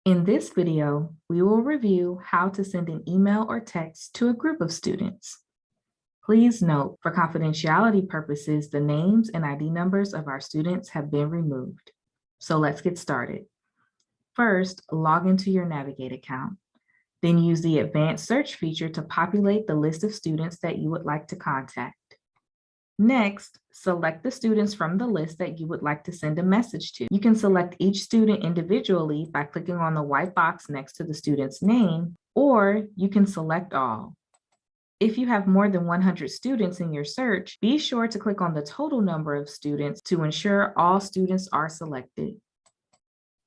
In this video, we will review how to send an email or text to a group of students. Please note, for confidentiality purposes, the names and ID numbers of our students have been removed. So let's get started. First, log into your Navigate account. Then use the advanced search feature to populate the list of students that you would like to contact. Next, select the students from the list that you would like to send a message to. You can select each student individually by clicking on the white box next to the student's name, or you can select all. If you have more than 100 students in your search, be sure to click on the total number of students to ensure all students are selected.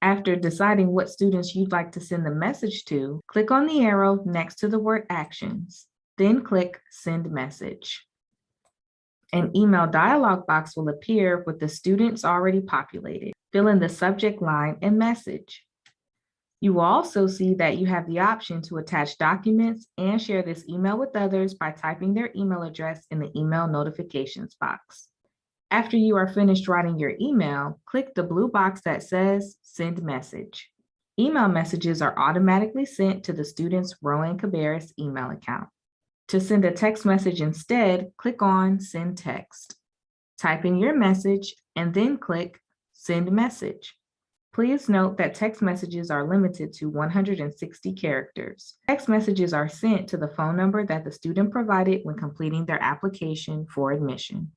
After deciding what students you'd like to send the message to, click on the arrow next to the word Actions, then click Send Message. An email dialog box will appear with the students already populated. Fill in the subject line and message. You will also see that you have the option to attach documents and share this email with others by typing their email address in the email notifications box. After you are finished writing your email, click the blue box that says Send Message. Email messages are automatically sent to the student's Rowan-Cabarrus email account. To send a text message instead, click on Send Text. Type in your message and then click Send Message. Please note that text messages are limited to 160 characters. Text messages are sent to the phone number that the student provided when completing their application for admission.